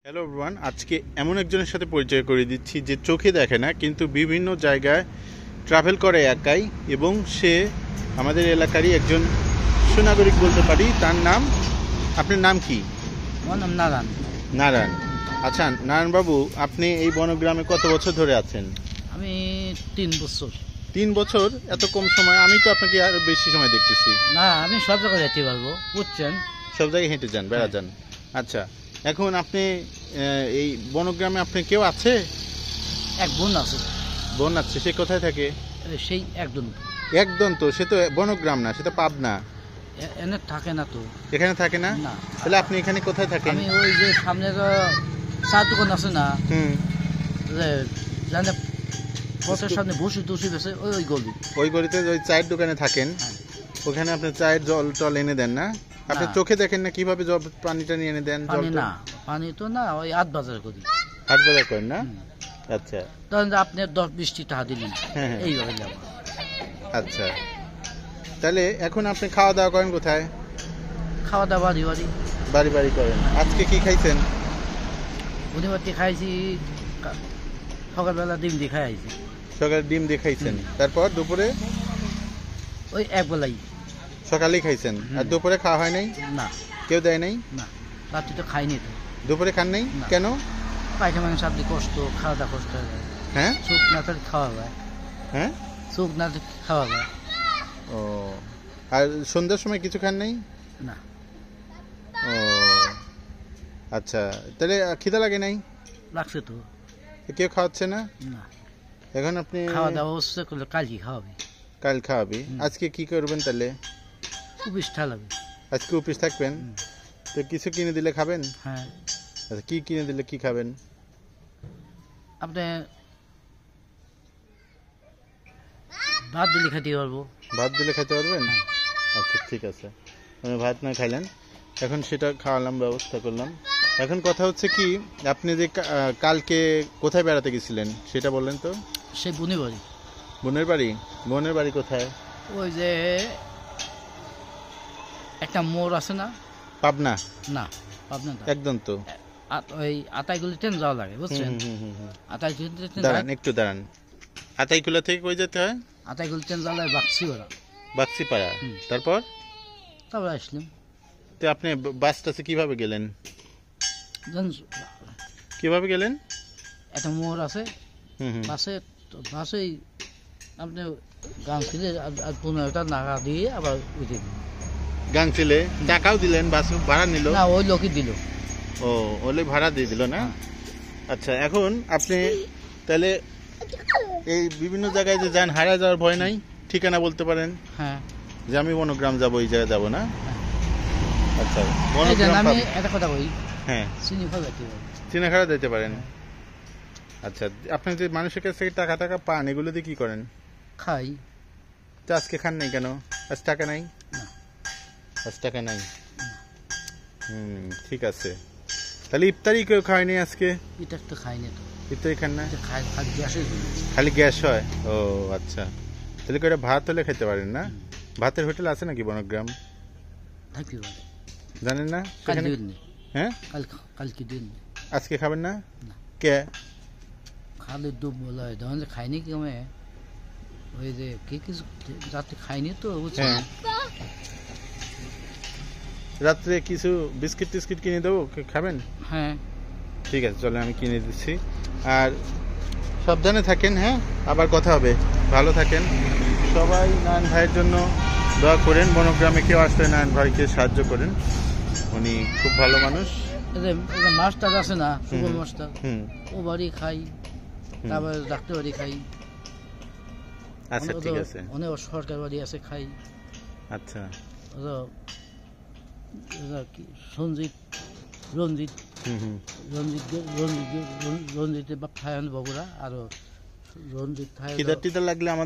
Hello everyone, আজকে এমন একজনের সাথে পরিচয় করে দিচ্ছি যে চোখে দেখে না কিন্তু বিভিন্ন জায়গায় ট্রাভেল করে একাই, এবং সে আমাদের এলাকারই একজন সুনাগরিক বলতে পারি। তার নাম, আপনার নাম কি? আমার নাম নারায়ণ। নারায়ণ। আচ্ছা নারায়ণবাবু, আপনি এই বনগ্রামে কত বছর ধরে আছেন? আমি 3 বছর। 3 বছর? এত কম সময়? আমি তো আপনাকে আরো বেশি সময় দেখতেছি। না, আমি সব জায়গায় যেতে পারবো, বুঝছেন। সব জায়গায় হেঁটে যান, বেড়া যান। আচ্ছা, এখন আপনি এই বনগ্রামে আপনি কেউ আছে? এক বোন আছে। বোন আছে? সে কোথায় থাকে? সেই একজন একদম তো, সে তো বনগ্রাম না, সে তো পাবনা। এনে থাকে না তো। এখানে থাকে না? না। তাহলে আপনি এখানে কোথায় থাকেন? আমি ওই যে সামনে চার দোকান আছে না, জানে পথের সামনে বসে টসি বেছে, ওই গলি। ওই গলিতে ওই চায়ের দোকানে থাকেন? ওখানে আপনি চায়ের জল টল এনে দেন না? আপনি চোখে দেখেন না কিভাবে জল পানিটা নিয়ে এনে দেন? পানি না, পানি তো না, ওই 8 বাজার করি। 8 বাজার করেন না? আচ্ছা, তখন আপনি 10-20 টাকা দিলেন, এইভাবে যাবো। আচ্ছা, তাহলে এখন আপনি খাওয়া দাওয়া করেন কোথায়? খাওয়া দাওয়া বাড়ি বাড়ি বাড়ি বাড়ি করেন। আজকে কি খাইছেন? বুনিবাতি খাইছি, সকালবেলা ডিম দিয়ে খাই আইছি। সকালে ডিম দিয়ে খাইছেন, তারপর দুপুরে? ওই একবেলাই। সকালেই খাইছেন, আর দুপুরে খাওয়া হয় নাই? না। কেউ দেয় নাই? না, রাত্রি তো খাইনি তো। দুপুরে খান নাই কেন? পায়খানা সাবদি কষ্ট, খাওয়া দাওয়া কষ্ট হয়ে যায়। হ্যাঁ, চোখ না থাকলে খাওয়া যায়। হ্যাঁ, চোখ না থাকলে খাওয়া যায়। ও, আর সন্ধ্যার সময় কিছু খান নাই? না। ও আচ্ছা, তাহলে খিদা লাগে নাই? লাগছে তো। কেউ খাওয়াচ্ছে না? না। এখন আপনি খাওয়া দাওয়া অবস্থা করলে কাল কি খাওয়াবি? কাল খাওয়াবি। আজকে কি করবেন তাহলে? উপিস ঠালাবি। আজকে অফিস থাকবেন, তো কিছু কিনে দিলে খাবেন? হ্যাঁ। আচ্ছা, কি কিনে দিলে কি খাবেন? আপনি ভাত দিলে খেতে পারবো। ভাত দিলে খেতে পারবেন? আচ্ছা ঠিক আছে, আমি ভাত না খাইলেন, এখন সেটা খাওয়ালাম, ব্যবস্থা করলাম। এখন কথা হচ্ছে কি, আপনি যে কালকে কোথায় বেড়াতে গেছিলেন সেটা বললেন তো? সে বুনি বাড়ি। বোনের বাড়ি? বোনের বাড়ি কোথায়? ওই যে একটা মোড় আছে না? পাবনা? না, পাবনা না। একদম তো। ওই আতাইগুলি ট্রেন যাওয়া লাগে, বুঝছেন। আতাইগুলি দাঁড়ান, একটু দাঁড়ান। আতাইকুলা থেকে কই যেতে হয়? আতাইগুলি ট্রেন যাওয়া লাগে বাক্সিপাড়া। বাক্সিপাড়া। তারপর আসলাম। তো আপনি বাস টাসে কিভাবে গেলেন? কিভাবে গেলেন? একটা মোড় আছে, বাসেই আপনি গান ছিলে আর 15টা নাগা দিয়ে আবার উঠে দিন। গাং ছিলে টাকাও দিলেন? বাস ভাড়া নিল না, ওই লোকই দিল। ও, ওলে ভাড়া দিয়ে দিল না? আচ্ছা, এখন আপনি তাহলে এই বিভিন্ন জায়গায় যে যান, হারা যাওয়ার ভয় নাই? ঠিকানা বলতে পারেন? হ্যাঁ, যে আমি বনগ্রাম যাবো, এই জায়গায় যাবো না? আচ্ছা, আমি একটা কথা বলি। হ্যাঁ, চিনাখাড়া যেতে পারেন। আচ্ছা, আপনি যে মানুষের কাছ থেকে টাকা টাকা পান, এগুলো দিয়ে কি করেন? খাই। তো আজকে খান নাই কেন? আজ টাকা নাই? আজ টাকা নাই? ঠিক আছে, তাহলে ইফতারি কেউ খায়নি আজকে? এটা তো খাইনি তো। ইফতারি খান না? খালি গ্যাস হয়? ও আচ্ছা, তাহলে করে ভাত হলে খেতে পারেন না? ভাতের হোটেল আছে নাকি বনগ্রাম? থাকতে পারে, জানেন না? হ্যাঁ, কালকে দিন। আজকে খাবেন না? কে খালি ডুব বলা হয়, ধরেন খাইনি কমে। ওই যে কি কিছু রাতে খাইনি তো, বুঝছেন। রাত্রে কিছু বিস্কিট টিস্কিট কিনে দেবো, খাবেন? হ্যাঁ ঠিক আছে, চলে আমি কিনে দিচ্ছি। আর সাবধানে থাকেন, হ্যাঁ, আবার কথা হবে। ভালো থাকেন সবাই। নারায়ণ ভাইয়ের জন্য দোয়া করেন। বনগ্রামে কেউ আসলে নারায়ণ ভাইকে সাহায্য করেন, উনি খুব ভালো মানুষ। মাস্টার আছে না, সুবল মাস্টার, ও বাড়ি খাই, তারপরে ডাক্তার বাড়ি খাই। আচ্ছা ঠিক আছে, অনেক সরকার বাড়ি আছে, খাই। আচ্ছা, সঞ্জিত রঞ্জিত রঞ্জিতের বাপ থাই বগুড়া, আর রঞ্জিত থাই। খিদা টিদা লাগলে আমাদের